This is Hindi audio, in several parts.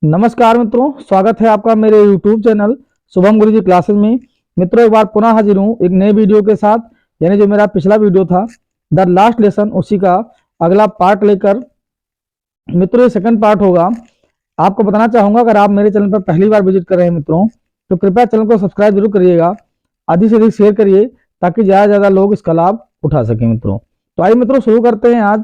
नमस्कार मित्रों, स्वागत है आपका मेरे YouTube चैनल शुभम गुरुजी क्लासेस में। मित्रों, एक बार पुनः हाजिर हूँ एक नए वीडियो के साथ। यानी जो मेरा पिछला वीडियो था द लास्ट लेसन, उसी का अगला पार्ट लेकर मित्रों ये सेकंड पार्ट होगा। आपको बताना चाहूंगा, अगर आप मेरे चैनल पर पहली बार विजिट कर रहे हैं मित्रों, तो कृपया चैनल को सब्सक्राइब जरूर करिएगा, अधिक से अधिक शेयर करिए ताकि ज़्यादा से ज़्यादा लोग इसका लाभ उठा सकें मित्रों। तो आइए मित्रों शुरू करते हैं आज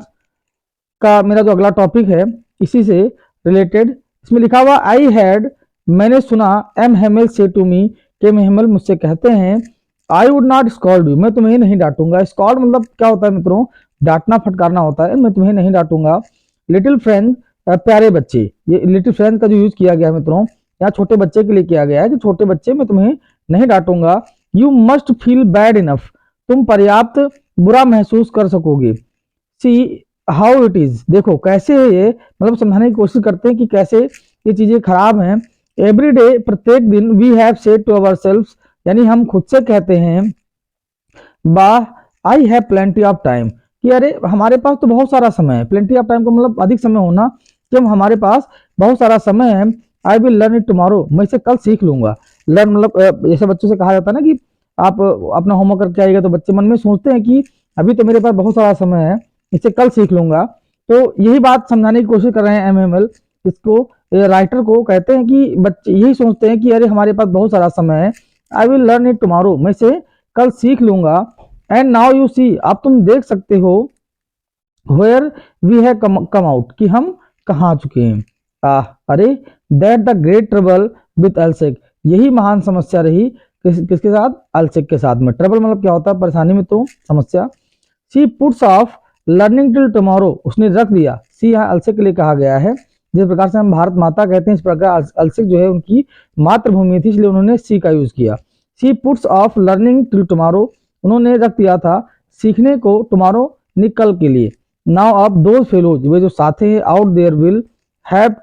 का मेरा जो अगला टॉपिक है इसी से रिलेटेड। इसमें लिखा हुआ आई हैड, मैंने सुना, एम हेमल से टू मी, के हेमल मुझसे कहते हैं, I would not scold you, मैं तुम्हें नहीं डांटूंगा। स्कॉल्ड मतलब क्या होता है मित्रों? डांटना फटकारना होता है। मैं तुम्हें नहीं डांटूंगा। लिटिल फ्रेंड, प्यारे बच्चे, ये लिटिल फ्रेंड का जो यूज किया गया है मित्रों, यहाँ छोटे बच्चे के लिए किया गया है कि छोटे बच्चे मैं तुम्हें नहीं डांटूंगा। You must feel bad enough, तुम पर्याप्त बुरा महसूस कर सकोगे। सी हाउ इट इज, देखो कैसे है ये, मतलब समझाने की कोशिश करते हैं कि कैसे ये चीजें खराब हैं। एवरी डे, प्रत्येक दिन, we have said to ourself, यानी हम खुद से कहते हैं, वाह I have plenty of time, कि अरे हमारे पास तो बहुत सारा समय है। प्लेंटी ऑफ टाइम का मतलब अधिक समय होना, कि हमारे पास बहुत सारा समय है। I will learn it tomorrow, मैं इसे कल सीख लूंगा। लर्न मतलब जैसे बच्चों से कहा जाता है ना कि आप अपना होमवर्क करके आइएगा, तो बच्चे मन में सोचते हैं कि अभी तो मेरे पास बहुत सारा समय है, इसे कल सीख लूंगा। तो यही बात समझाने की कोशिश कर रहे हैं एमएमएल। इसको राइटर को कहते हैं कि बच्चे यही सोचते हैं कि अरे हमारे पास बहुत सारा समय है, I will learn it tomorrow, मैं इसे कल सीख लूंगा। एंड नाउ यू सी, अब तुम देख सकते हो, where we have come out, कि हम कहाँ आ चुके हैं। अरे that the great trouble with Alsace, यही महान समस्या रही किसके साथ? अल्सेक के साथ में। ट्रबल मतलब क्या होता है? परेशानी में, तो समस्या। She puts of learning till tomorrow, उसने रख दिया। सी यहाँ अल्सेक के लिए कहा गया है। जिस प्रकार से हम भारत माता कहते हैं, इस प्रकार अल्सेक जो है उनकी मातृभूमि थी, इसलिए उन्होंने सी का यूज किया। She puts of learning till tomorrow, उन्होंने रख दिया था सीखने को टुमारो, निकल के लिए। नाउ अब दो फेलोज, वे जो साथी हैं, out there will have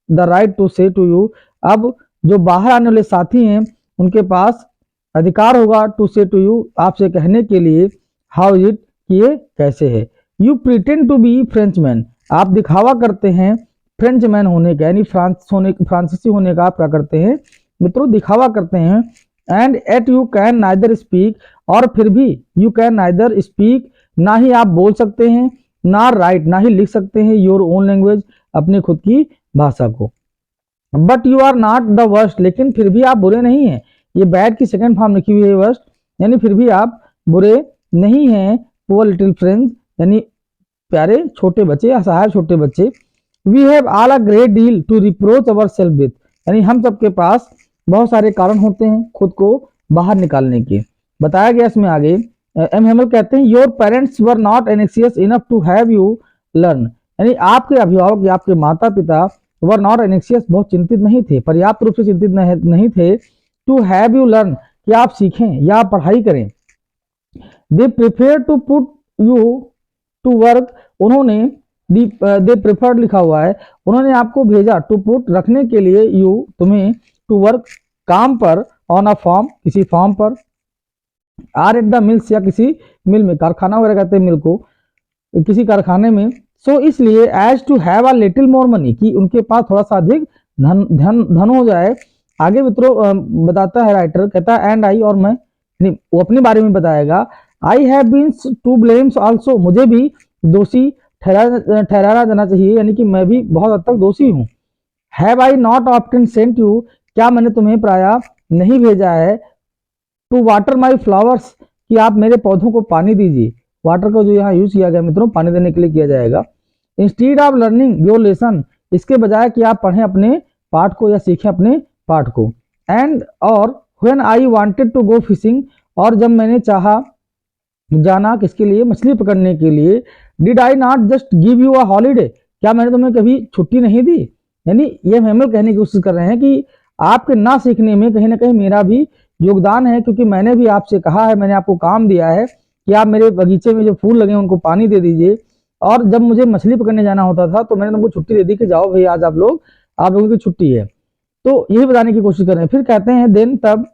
the right to say to you, अब जो बाहर आने वाले साथी हैं उनके पास अधिकार होगा टू से टू यू, आपसे कहने के लिए, हाउ इज इट, कि ये कैसे है। You pretend to be Frenchman, आप दिखावा करते हैं फ्रेंचमैन होने का, यानी फ्रांसीसी होने का आप क्या करते हैं मित्रों? दिखावा करते हैं। And yet you can neither speak, और फिर भी यू कैन नाइदर स्पीक, ना ही आप बोल सकते हैं, ना राइट, ना ही लिख सकते हैं, योर ओन लैंग्वेज, अपनी खुद की भाषा को। But you are not the worst, लेकिन फिर भी आप बुरे नहीं हैं। ये बैड की सेकंड फॉर्म लिखी हुई है वर्स्ट, यानी फिर भी आप बुरे नहीं हैं। पुअर लिटिल फ्रेंड्स, यानी प्यारे छोटे बच्चे, असहाय छोटे बच्चे। We have all a great deal to reproach ourself with, यानी हम सबके पास बहुत सारे कारण होते हैं खुद को बाहर निकालने के। बताया गया इसमें आगे, एम हेमल कहते हैं, your parents were not anxious enough to have you learn, यानी आपके अभिभावक या आपके माता पिता वर नॉट एनेक्सियस, बहुत चिंतित नहीं थे, पर्याप्त रूप से चिंतित नहीं थे, टू हैव यू लर्न, कि आप सीखें या आप पढ़ाई करें। They prefer to put you to work, उन्होंने दे प्रिफर्ड लिखा हुआ है, उन्होंने आपको भेजा टू पुट, रखने के लिए, यू तुम्हें, टू वर्क काम पर, ऑन अ फॉर्म, किसी फॉर्म पर, आर एट द मिल्स, या किसी मिल में, कारखाना वगैरह कहते हैं मिल को, किसी कारखाने में। सो इसलिए as to have a little more money, कि उनके पास थोड़ा सा अधिक धन हो जाए। आगे मित्रों बताता है राइटर, कहता है एंड आई, और मैं, वो अपने बारे में बताएगा, I have been to blames also, मुझे भी दोषी ठहराया जाना चाहिए, यानी कि मैं भी बहुत हद तक दोषी हूँ। Have I not often sent you, क्या मैंने तुम्हें प्रायः नहीं भेजा है, टू वाटर माई फ्लावर्स, कि आप मेरे पौधों को पानी दीजिए। वाटर का जो यहाँ यूज किया गया मित्रों, पानी देने के लिए किया जाएगा। Instead of learning your lesson, इसके बजाय कि आप पढ़ें अपने पाठ को या सीखें अपने पाठ को। एंड और when I wanted to go fishing, और जब मैंने चाहा जाना किसके लिए? मछली पकड़ने के लिए। Did I not just give you a holiday, क्या मैंने तुम्हें कभी छुट्टी नहीं दी? यानी ये हेमल कहने की कोशिश कर रहे हैं कि आपके ना सीखने में कहीं ना कहीं मेरा भी योगदान है, क्योंकि मैंने भी आपसे कहा है, मैंने आपको काम दिया है कि आप मेरे बगीचे में जो फूल लगे उनको पानी दे दीजिए। और जब मुझे मछली पकड़ने जाना होता था तो मैंने तुमको छुट्टी दे दी कि जाओ भाई, आज आप लोगों की छुट्टी है। तो यही बताने की कोशिश कर रहे हैं। फिर कहते हैं देन, तब,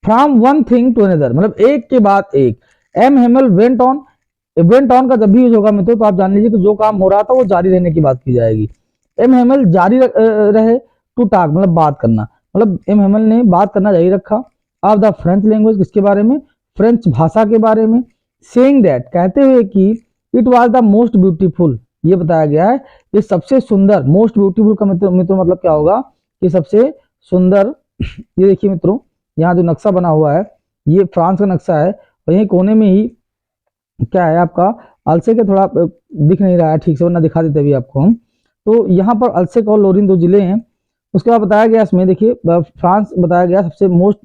from one thing to another, मतलब एक के बाद एक। एम हेमल वेंट ऑन का जब भी यूज होगा मित्रों, तो आप जान लीजिए कि जो काम हो रहा था वो जारी रहने की बात की जाएगी। एमएमएल जारी रहे टू टॉक मतलब बात करना, मतलब एमएमएल ने बात करना जारी रखा। ऑफ द फ्रेंच लैंग्वेज, किसके बारे में, फ्रेंच भाषा के बारे में। सेइंग दैट, कहते हुए कि it was the most beautiful, ये बताया गया है ये सबसे सुंदर, मोस्ट ब्यूटीफुल का मित्रों मतलब क्या होगा कि सबसे सुंदर। ये देखिए मित्रों, यहाँ जो नक्शा बना हुआ है ये फ्रांस का नक्शा है, और यही कोने में ही क्या है आपका अल्से के थोड़ा दिख नहीं रहा है ठीक से, वरना दिखा देते अभी आपको हम। तो यहाँ पर अल्सेक और लोरिन दो जिले हैं। उसके बाद बताया गया इसमें देखिए फ्रांस बताया गया सबसे most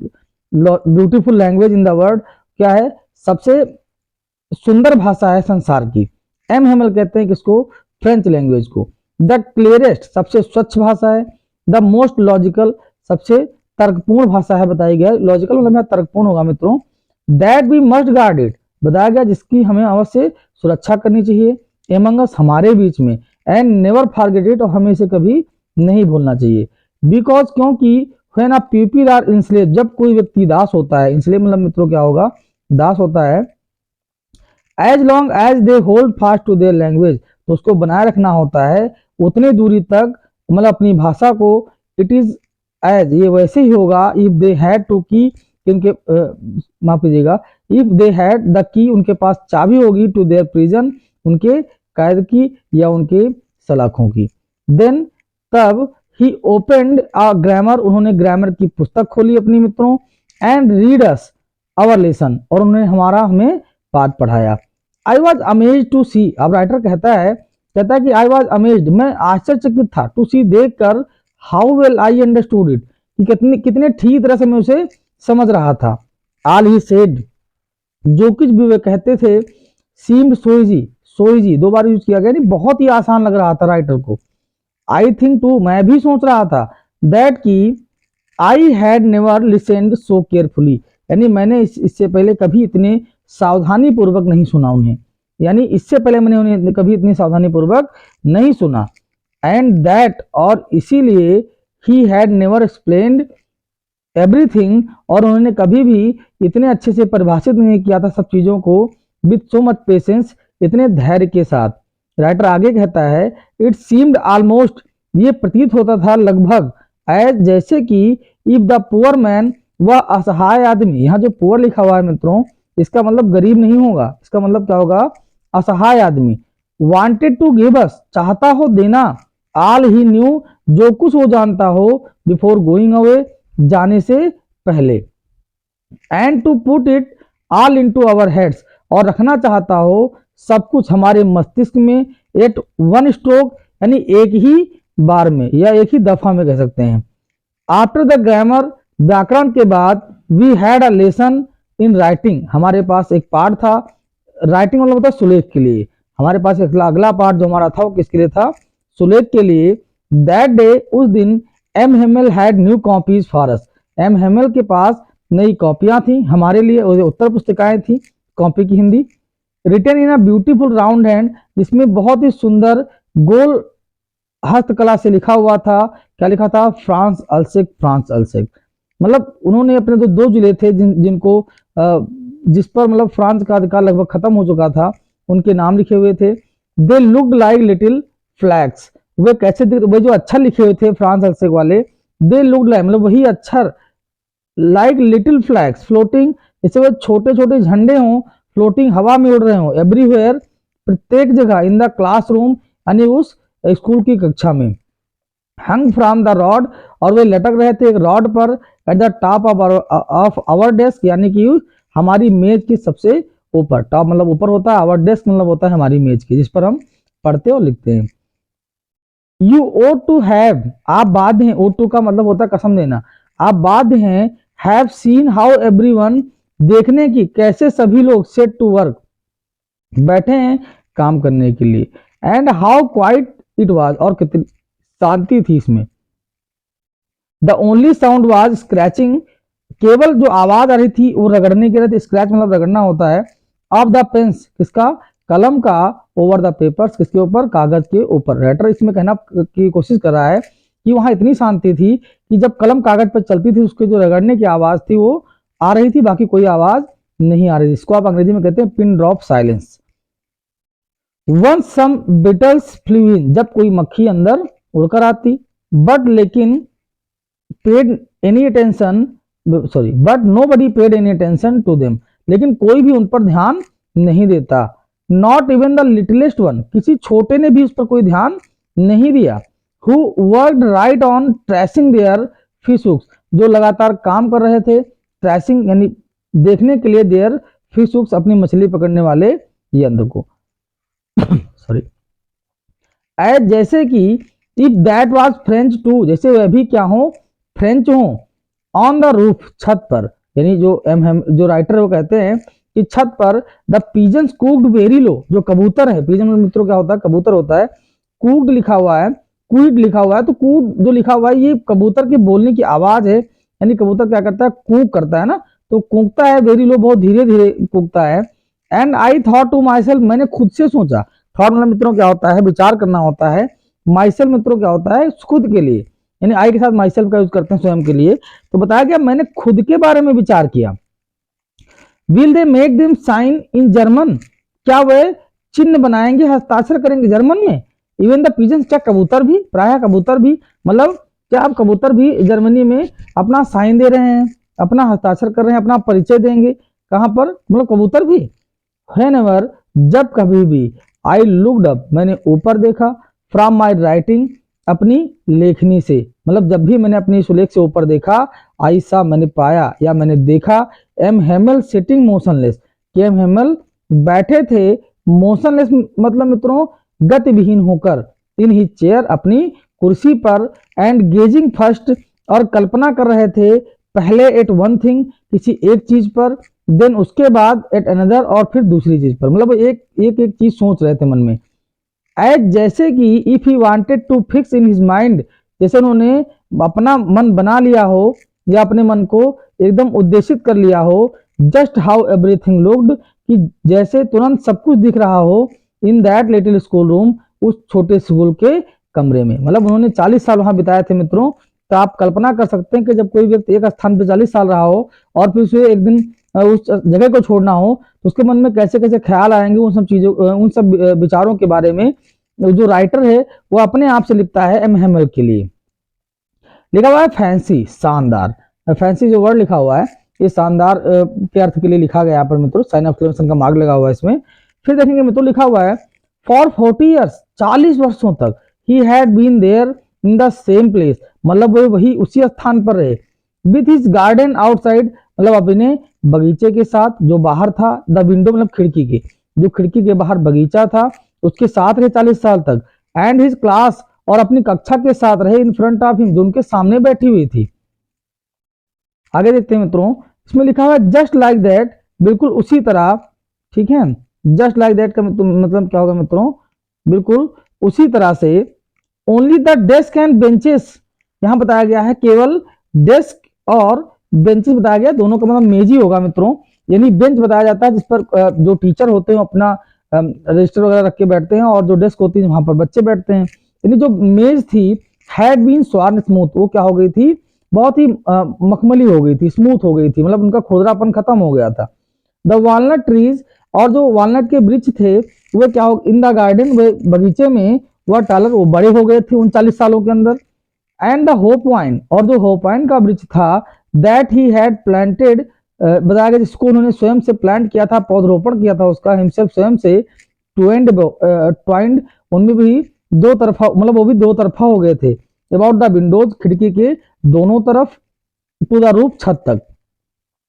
beautiful language in the world, क्या है सबसे सुंदर भाषा है संसार की। एम हेमल कहते हैं किसको, फ्रेंच लैंग्वेज को। द क्लियरेस्ट, सबसे स्वच्छ भाषा है। द मोस्ट लॉजिकल, सबसे तर्कपूर्ण भाषा है बताई गया, लॉजिकल मतलब तर्कपूर्ण होगा मित्रों। That we must guard it, बताया गया जिसकी हमें अवश्य सुरक्षा करनी चाहिए। एमंग अस, हमारे बीच में। एंड नेवर फॉरगेट इट, और हमें इसे कभी नहीं भूलना चाहिए। बिकॉज, क्योंकि when a people are enslave, जब कोई व्यक्ति दास होता है, इंस्लेव मतलब मित्रों क्या होगा, दास होता है। As long as they hold fast to their language, तो उसको बनाए रखना होता है उतने दूरी तक, मतलब अपनी भाषा को। इट इज एज, ये वैसे ही होगा इफ दे हैड टू की, उनके माफ कीजिएगा, if they had the key, उनके पास चाबी होगी, टू देयर प्रिजन, उनके कैद की या उनके सलाखों की। देन, तब ही ओपेंड अ ग्रामर, उन्होंने ग्रामर की पुस्तक खोली अपनी मित्रों। And read us our lesson, और उन्होंने हमें पाठ पढ़ाया। I was amaze to see, अब राइटर कहता है कि आई वॉज अमेज्ड, मैं आश्चर्यचकित था, टू सी, देख कर, how well I understood it, कि कितने ठीक तरह से मैं उसे समझ रहा था। ऑल ही सेड, जो कुछ भी वे कहते थे, सीम्ड सोइजी, सोइजी दो बार यूज किया गया, नहीं बहुत ही आसान लग रहा था राइटर को। आई थिंक टू, मैं भी सोच रहा था, दैट की I had never लिसेंड so carefully, यानी मैंने इससे पहले कभी इतने सावधानी पूर्वक नहीं सुना उन्हें, यानी इससे पहले मैंने उन्हें कभी इतनी सावधानी पूर्वक नहीं सुना। एंड दैट, और इसीलिए, he had never explained everything, और उन्होंने कभी भी इतने अच्छे से परिभाषित नहीं किया था सब चीजों को, विथ सो मच पेशेंस, इतने धैर्य के साथ। राइटर आगे कहता है, इट सीम्ड ऑलमोस्ट, ये प्रतीत होता था लगभग, एज जैसे कि, इफ द पुअर मैन, वह असहाय आदमी, यहाँ जो पुअर लिखा हुआ है मित्रों, इसका मतलब गरीब नहीं होगा, इसका मतलब क्या होगा, असहाय आदमी। वांटेड टू गिव अस, चाहता हो देना, ऑल ही न्यू, जो कुछ वो जानता हो, बिफोर गोइंग अवे, जाने से पहले। And to put it all into our heads, और रखना चाहता हो सब कुछ हमारे मस्तिष्क में, एट वन स्ट्रोक, यानी एक ही बार में या एक ही दफा में कह सकते हैं। आफ्टर द ग्रामर, व्याकरण के बाद, we had a lesson in writing, हमारे पास एक पाठ था, राइटिंग मतलब होता है सुलेख के लिए, हमारे पास एक अगला पाठ जो हमारा था वो किसके लिए था, सुलेख के लिए। दैट डे, उस दिन, M Hamel had new copies for us, M Hamel के पास नई कॉपियां थी हमारे लिए, उत्तर पुस्तिकाएं थी कॉपी की Hindi. Written in a beautiful round hand, जिसमें बहुत ही सुंदर गोल हस्तकला से लिखा हुआ था, क्या लिखा था, फ्रांस अल्सेक, फ्रांस अल्सेक। मतलब उन्होंने अपने जो दो जिले थे जिनको जिस पर मतलब फ्रांस का अधिकार लगभग खत्म हो चुका था, उनके नाम लिखे हुए थे। They looked like little flags, वे कैसे वे जो अक्षर लिखे हुए थे फ्रांस अल्सेक वाले, दे लुक्ड लाइक मतलब वही अक्षर, लाइक लिटिल फ्लैग्स फ्लोटिंग, जैसे वो छोटे छोटे झंडे हों, फ्लोटिंग हवा में उड़ रहे हों, एवरीवेयर, प्रत्येक जगह, इन द क्लासरूम, यानी उस स्कूल की कक्षा में। हंग फ्रॉम द रॉड, और वे लटक रहे थे एक रॉड पर, at the top of our desk, यानी कि हमारी मेज की सबसे ऊपर, टॉप मतलब ऊपर होता है, आवर डेस्क मतलब होता है हमारी मेज की जिस पर हम पढ़ते और लिखते हैं। यू ओ टू हैव, आप बाध्य हैं, ओ टू का मतलब होता है कसम देना, आप बाध्य हैं, हैव सीन हाउ एवरीवन, देखने की कैसे सभी लोग, सेट टू वर्क, बैठे हैं काम करने के लिए। And how quite it was, और कितनी शांति थी इसमें। The only sound was scratching, केवल जो आवाज आ रही थी वो रगड़ने की रही थी, स्क्रैच मतलब रगड़ना होता है। ऑफ द पेंस, किसका, कलम का, ओवर द पेपर्स, किसके ऊपर, कागज के ऊपर। राइटर इसमें कहना की कोशिश कर रहा है कि वहां इतनी शांति थी कि जब कलम कागज पर चलती थी उसके जो रगड़ने की आवाज थी वो आ रही थी, बाकी कोई आवाज नहीं आ रही थी। इसको आप अंग्रेजी में कहते हैं pin drop silence. Once some beetles flew in, जब कोई मक्खी अंदर उड़कर आती, बट लेकिन paid any attention, sorry but nobody paid any attention to them, लेकिन कोई भी उन पर ध्यान नहीं देता। Not even the littlest one, किसी छोटे ने भी उस पर कोई ध्यान नहीं दिया। Who worked right on tracing their fish hooks, जो लगातार काम कर रहे थे ट्रेसिंग यानी देखने के लिए देयर फिश हुक्स, अपनी मछली पकड़ने वाले यंत्र को। सॉरी, एज जैसे कि if that was French too, जैसे वह भी क्या हो फ्रेंच हो, ऑन द रूफ, छत पर, यानी जो राइटर वो कहते हैं कि छत पर the pigeons cooked very low, जो कबूतर है, पिजन मित्रों क्या होता है, कबूतर होता है, कुक्ड लिखा हुआ है, क्वीड लिखा हुआ है, तो कूड जो लिखा हुआ है ये कबूतर के बोलने की आवाज है, यानी कबूतर क्या करता है, कूक करता है ना, तो कूकता है वेरी लो, बहुत धीरे धीरे कूकता है। And I thought to myself, मैंने खुद से सोचा, थॉट मतलब मित्रों क्या होता है, विचार करना होता है, माई सेल्फ मित्रों क्या होता है, खुद के लिए, यानी आई के साथ माई सेल्फ का यूज करते हैं स्वयं के लिए, तो बताया गया मैंने खुद के बारे में विचार किया। Will they make them sing in German, क्या वे चिन्ह बनाएंगे, हस्ताक्षर करेंगे जर्मन में। इवन द पिजन्स, क्या कबूतर भी, प्राय कबूतर भी, मतलब क्या आप कबूतर भी जर्मनी में अपना साइन दे रहे हैं, अपना हस्ताक्षर कर रहे हैं, अपना परिचय देंगे, कहां पर, मतलब कबूतर भी। व्हेनेवर, जब कभी भी, आई लुक्ड अप, मैंने ऊपर देखा, फ्रॉम माई राइटिंग, अपनी लेखनी से, मतलब जब भी मैंने अपनी सुलेख से ऊपर देखा, आई सा, मैंने पाया या मैंने देखा, एम हेमल सिटिंग मोशनलेस, कि एम हेमल बैठे थे मोशनलेस, मतलब मित्रों गतिविहीन होकर, इन ही चेयर, अपनी कुर्सी पर, एंड गेजिंग फर्स्ट, और कल्पना कर रहे थे पहले, एट वन थिंग, किसी एक चीज पर, देन उसके बाद एट अनदर, और फिर दूसरी चीज पर, मतलब एक एक एक चीज सोच रहे थे मन में। एज जैसे कि if he wanted to fix in his mind, जैसे उन्होंने अपना मन बना लिया हो या अपने मन को एकदम उद्देशित कर लिया हो, जस्ट हाउ एवरीथिंग लुक्ड, कि जैसे तुरंत सब कुछ दिख रहा हो, in that little school room, उस छोटे स्कूल के कमरे में, मतलब उन्होंने 40 साल वहां बिताए थे मित्रों। तो आप कल्पना कर सकते हैं कि जब कोई व्यक्ति एक स्थान पर 40 साल रहा हो और फिर उसे एक दिन उस जगह को छोड़ना हो, तो उसके मन में कैसे कैसे ख्याल आएंगे, उन सब चीजों, उन सब विचारों के बारे में जो राइटर है वो अपने आप से लिखता है एम हेमल के लिए। लिखा हुआ है फैंसी, शानदार, फैंसी जो वर्ड लिखा हुआ है ये शानदार के अर्थ के लिए लिखा गया यहाँ पर मित्रों, साइन ऑफ क्लेमेंसन का मार्क लगा हुआ है इसमें। फिर देखेंगे मित्रों लिखा हुआ है फॉर 40 ईयर्स, 40 वर्षों तक, he had been there in the same place, मतलब वो वही उसी स्थान पर रहे, विथ हिज गार्डन आउटसाइड, मतलब अपने बगीचे के साथ जो बाहर था, द विंडो मतलब खिड़की के, जो खिड़की के बाहर बगीचा था उसके साथ रहे 40 साल तक, एंड हिज क्लास, और अपनी कक्षा के साथ रहे, इन फ्रंट ऑफ हिम, जो उनके सामने बैठी हुई थी। आगे देखते हैं मित्रों, इसमें लिखा हुआ है जस्ट लाइक दैट, बिल्कुल उसी तरह, ठीक है, जस्ट लाइक दैट का मतलब क्या होगा मित्रों, बिल्कुल उसी तरह से, only the desk and benches, यहां बताया गया है केवल डेस्क और बेंचेस बताया गया, दोनों का मतलब मेज ही होगा मित्रों, यानी बेंच बताया जाता है जिस पर जो टीचर होते हैं अपना रजिस्टर वगैरह रख के बैठते हैं, और जो डेस्क होती है वहां पर बच्चे बैठते हैं, यानी जो मेज थी हैड बीन स्वार्न स्मूथ, वो क्या हो गई थी, बहुत ही मखमली हो गई थी, स्मूथ हो गई थी, मतलब उनका खुरदरापन खत्म हो गया था। द वॉलनट ट्रीज, और जो वॉलनट के वृक्ष थे वो क्या हो, इन द गार्डन, वे बगीचे में, वह टालर, वो बड़े हो गए थे 39 सालों के अंदर। एंड द होप वाइन, और जो होप वाइन का वृक्ष था, दैट ही हैड प्लांटेड, बताया गया जिसको उन्होंने स्वयं से प्लांट किया था, पौधरोपण किया था उसका, हिमसेल्फ स्वयं से, ट्वाइंड, उनमें भी दो तरफा, मतलब वो भी दो तरफा हो गए थे, अबाउट द विंडोज, खिड़की के दोनों तरफ, टू द रूफ, छत तक,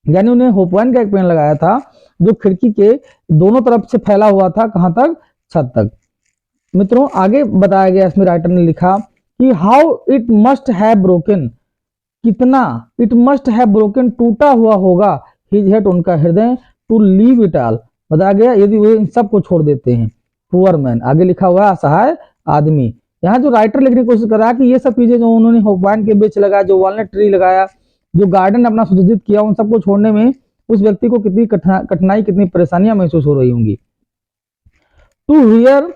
यानी उन्हें होपवाइन का एक पेड़ लगाया था जो खिड़की के दोनों तरफ से फैला हुआ था, कहां तक, छत तक। मित्रों आगे बताया गया इसमें राइटर ने लिखा कि how it must have broken, कितना, इट मस्ट हैव ब्रोकन, टूटा हुआ होगा, हिज हार्ट, उनका हृदय, टू लीव इट ऑल, बताया गया यदि वो इन सब को छोड़ देते हैं, पुअर मैन, आगे लिखा हुआ है असहाय आदमी। यहाँ जो राइटर लिखने की कोशिश कर रहा है कि ये सब चीजें जो उन्होंने होपवाइन के वृक्ष लगाया, जो वॉलनट ट्री लगाया, जो गार्डन अपना सुसज्जित किया, उन सबको छोड़ने में उस व्यक्ति को कितनी कठिनाई, कितनी परेशानियां महसूस हो रही होंगी। To hear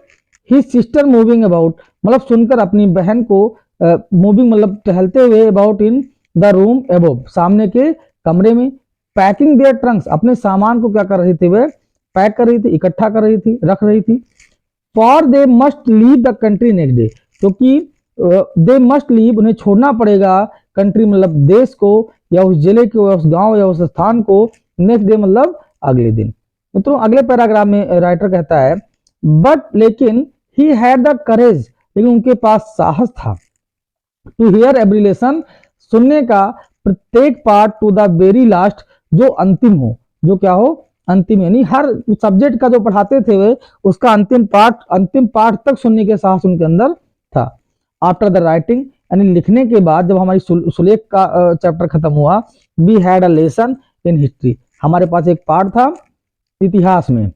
his sister moving about, मतलब सुनकर अपनी बहन को मूविंग मतलब टहलते हुए, about in the room above, सामने के कमरे में, पैकिंग देयर ट्रंक्स, अपने सामान को क्या कर रही थी, वे पैक कर रही थी, इकट्ठा कर रही थी, रख रही थी। For they must leave the country next day, क्योंकि दे मस्ट लीव, उन्हें छोड़ना पड़ेगा, कंट्री मतलब देश को, या उस जिले को, या उस गांव, या उस स्थान को, नेक्स्ट डे मतलब अगले दिन। मित्रों अगले पैराग्राफ में राइटर कहता है बट लेकिन ही हैड द करेज, लेकिन उनके पास साहस था, टू हियर एवरी लेसन, सुनने का प्रत्येक part, to the very last, जो अंतिम हो, जो क्या हो, अंतिम, यानी हर सब्जेक्ट का जो पढ़ाते थे वे उसका अंतिम पार्ट तक सुनने के साहस उनके अंदर था। आफ्टर द राइटिंग, यानी लिखने के बाद, जब हमारी सुलेख का चैप्टर खत्म हुआ, we had a lesson in history, हमारे पास एक पार्ट था इतिहास में।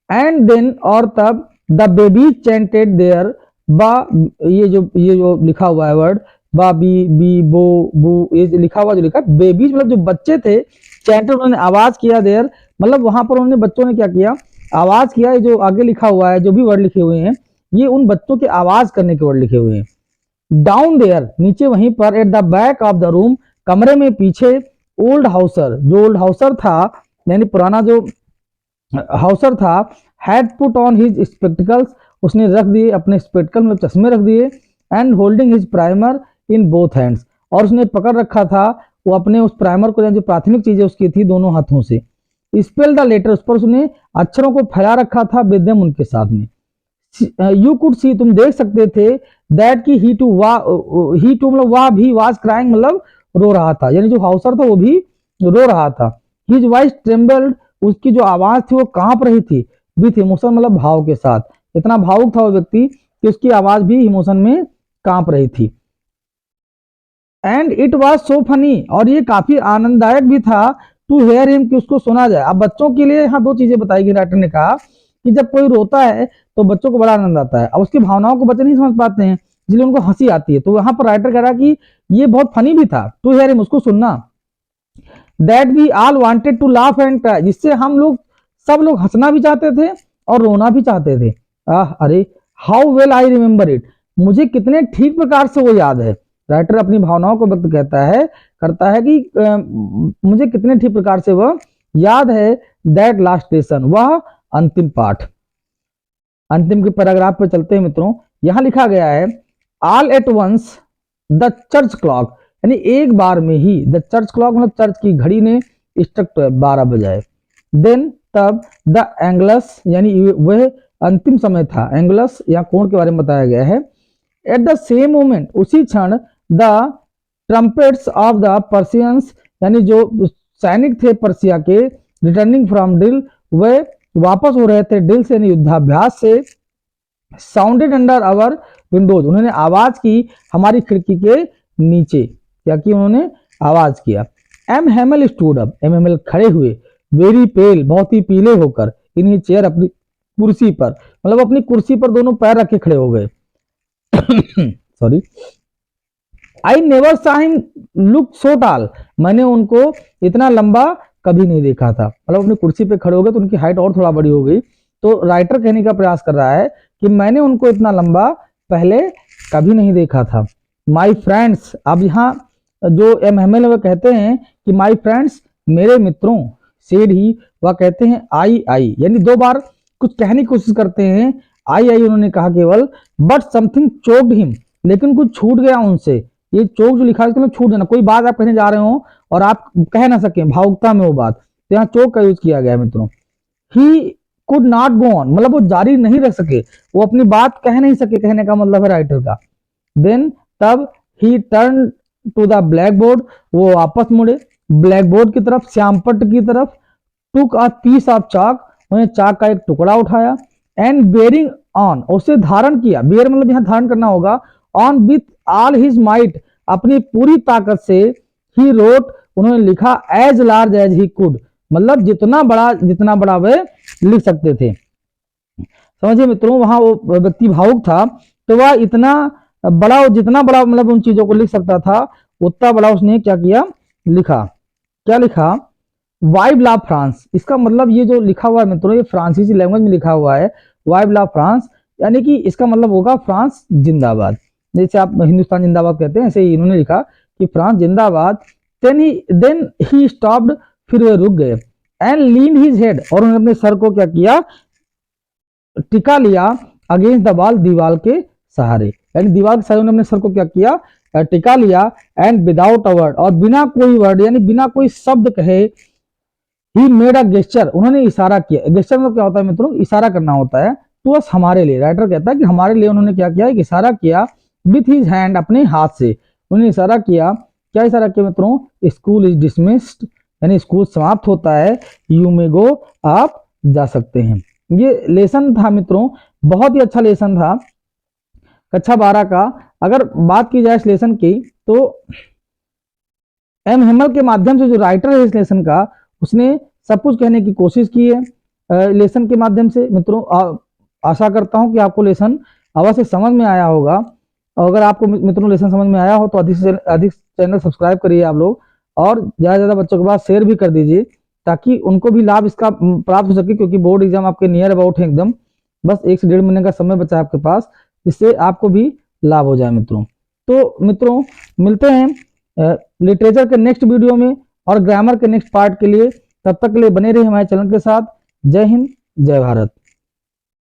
एंड देन, और तब, द बेबी चैंटेड देयर, बा, ये जो लिखा हुआ है वर्ड, बा, बी, बो, ये लिखा हुआ, जो लिखा बेबीज मतलब जो बच्चे थे, चैंटेड उन्होंने आवाज किया, देयर मतलब वहां पर उन्होंने बच्चों ने क्या किया, आवाज किया। ये जो आगे लिखा हुआ है, जो भी वर्ड लिखे हुए हैं, ये उन बच्चों के आवाज करने के वर्ड लिखे हुए हैं। डाउन देयर, नीचे वहीं पर, at the back of the room, कमरे में पीछे, ओल्ड हाउसर, जो ओल्ड हाउसर था, यानी पुराना जो हाउसर था, had put on his spectacles, उसने रख दिए अपने स्पेक्टिकल मतलब चश्मे रख दिए, and holding his primer in both hands, और उसने पकड़ रखा था वो अपने उस प्राइमर को, जो प्राथमिक चीजें उसकी थी, दोनों हाथों से। स्पेल द लेटर, उस पर उसने अक्षरों को फैला रखा था, विद देम, उनके साथ में। यू कुड सी, तुम देख सकते थे, दैट की ही टू मतलब वह भी वाज क्राइंग मतलब रो रहा था, यानी जो हाउसर था वो भी रो रहा था। हिज वॉइस ट्रेम्बल्ड, उसकी जो आवाज थी वो कांप रही थी, विथ इमोशन मतलब भाव के साथ, इतना भावुक था वो व्यक्ति कि उसकी आवाज भी इमोशन में कांप रही थी। And it was so funny, और ये काफी आनंददायक भी था, टू हेयर हिम, कि उसको सुना जाए। अब बच्चों के लिए यहाँ दो चीजें बताई गई, राइटर ने कहा कि जब कोई रोता है तो बच्चों को बड़ा आनंद आता है, अब उसकी भावनाओं को बच्चे नहीं समझ पाते हैं, इसलिए उनको हंसी आती है। तो वहां पर राइटर कह रहा कि ये बहुत फनी भी था, टू हेयर हिम, उसको सुनना। That we all wanted to laugh and cry, जिससे हम लोग सब लोग हंसना भी चाहते थे और रोना भी चाहते थे। अरे how well I remember it, मुझे कितने ठीक प्रकार से वो याद है। राइटर अपनी भावनाओं को व्यक्त करता है कि मुझे कितने ठीक प्रकार से वह याद है। दैट लास्ट लेसन, वह अंतिम पाठ। अंतिम के पैराग्राफ पे चलते हैं मित्रों, यहां लिखा गया है all at once the church clock, यानी एक बार में ही, द चर्च क्लॉक मतलब चर्च की घड़ी ने स्ट्रक 12 बजाए। देन तब, द एंगलस, यानी वह अंतिम समय था, एंगलस या कोण के बारे में बताया गया है। एट द सेम मोमेंट, उसी क्षण, द ट्रम्पेट्स ऑफ द पर्सियंस, यानी जो सैनिक थे पर्सिया के, रिटर्निंग फ्रॉम ड्रिल, वे वापस हो रहे थे ड्रिल से यानी युद्धाभ्यास से। साउंडेड अंडर आवर विंडोज, उन्होंने आवाज की हमारी खिड़की के नीचे, क्या कि उन्होंने आवाज किया। M Hemal stood up, M Hemal खड़े हुए, वेरी पेल, बहुत ही पीले होकर, इन ही चेयर, अपनी कुर्सी पर, मतलब अपनी कुर्सी पर दोनों पैर रखे खड़े हो गए। सॉरी, आई नेवर सा हिम लुक सो टॉल, मैंने उनको इतना लंबा कभी नहीं देखा था, मतलब अपनी कुर्सी पे खड़े हो गए तो उनकी हाइट और थोड़ा बड़ी हो गई। तो राइटर कहने का प्रयास कर रहा है कि मैंने उनको इतना लंबा पहले कभी नहीं देखा था। माई फ्रेंड्स, अब यहाँ जो एमएमएल वह कहते हैं कि माई फ्रेंड्स, मेरे मित्रों, सेड ही, वह कहते हैं आई, यानी दो बार कुछ कहने की कोशिश करते हैं, आई उन्होंने कहा केवल, बट समथिंग चोक्ड हिम, लेकिन कुछ छूट गया उनसे। ये चोक जो लिखा है इसका मतलब छूट जाना, कोई बात आप कहने जा रहे हो और आप कह ना सके भावुकता में वो बात, तो यहाँ चोक का यूज किया गया है मित्रों। He could not go on, मतलब वो जारी नहीं रख सके, वो अपनी बात कह नहीं सके, कहने का मतलब है राइटर का। देन तब, he turn to the blackboard, वो वापस मुड़े ब्लैक बोर्ड की तरफ, श्यामपट्ट की तरफ। टुक अ पीस ऑफ चाक, उन्हें चाक का एक टुकड़ा उठाया। एंड बेरिंग ऑन, उसे धारण किया, बेयर मतलब यहाँ धारण करना होगा, on with all his might, अपनी पूरी ताकत से। ही रोट, उन्होंने लिखा, as large as he could, मतलब जितना बड़ा वे लिख सकते थे। समझिए मित्रों, वहां वो व्यक्ति भावुक था, तो वह इतना बड़ा, जितना बड़ा मतलब उन चीजों को लिख सकता था, उतना बड़ा उसने क्या किया, लिखा। क्या लिखा, वाइव ला फ्रांस, इसका मतलब ये जो लिखा हुआ है मित्रों, ये फ्रांसीसी लैंग्वेज में लिखा हुआ है, वाइव ला फ्रांस, यानी कि इसका मतलब होगा फ्रांस जिंदाबाद। जैसे आप हिंदुस्तान जिंदाबाद कहते हैं, ऐसे ही इन्होंने लिखा कि फ्रांस जिंदाबाद। देन ही स्टॉप्ड, फिर वे रुक गए। एंड लीन हिज हेड, और उन्होंने अपने सर को क्या किया, टिका लिया, अगेंस्ट द वॉल, दीवार के सहारे। यानी दीवार के सहारे उन्होंने अपने सर को क्या किया, टिका लिया। एंड विदाउट अ वर्ड, और बिना कोई वर्ड यानी बिना कोई शब्द कहे, ही मेड अ गेस्चर, उन्होंने इशारा किया। गेस्चर मतलब क्या होता है मित्रों, इशारा करना होता है। टू अस, हमारे लिए, राइटर कहता है कि हमारे लिए उन्होंने क्या किया, एक इशारा किया विथ हिज हैंड, अपने हाथ से उन्होंने इशारा किया। क्या इशारा किया मित्रों, स्कूल इज डिसमिस्ड, यानी स्कूल समाप्त होता है, यू मे गो, आप जा सकते हैं। ये लेसन था मित्रों, बहुत ही अच्छा लेसन था कक्षा 12 का। अगर बात की जाए इस लेसन की, तो एम हेमल के माध्यम से, जो राइटर है इस लेसन का, उसने सब कुछ कहने की कोशिश की है लेसन के माध्यम से। मित्रों आशा करता हूं कि आपको लेसन अवश्य समझ में आया होगा। और अगर आपको मित्रों लेसन समझ में आया हो तो अधिक से अधिक चैनल सब्सक्राइब करिए आप लोग, और ज़्यादा से ज़्यादा बच्चों के पास शेयर भी कर दीजिए, ताकि उनको भी लाभ इसका प्राप्त हो सके, क्योंकि बोर्ड एग्जाम आपके नियर अबाउट है एकदम, बस 1 से 1.5 महीने का समय बचा है आपके पास, इससे आपको भी लाभ हो जाए मित्रों। तो मित्रों मिलते हैं लिटरेचर के नेक्स्ट वीडियो में और ग्रामर के नेक्स्ट पार्ट के लिए। तब तक के लिए बने रहिए हमारे चैनल के साथ। जय हिंद, जय भारत।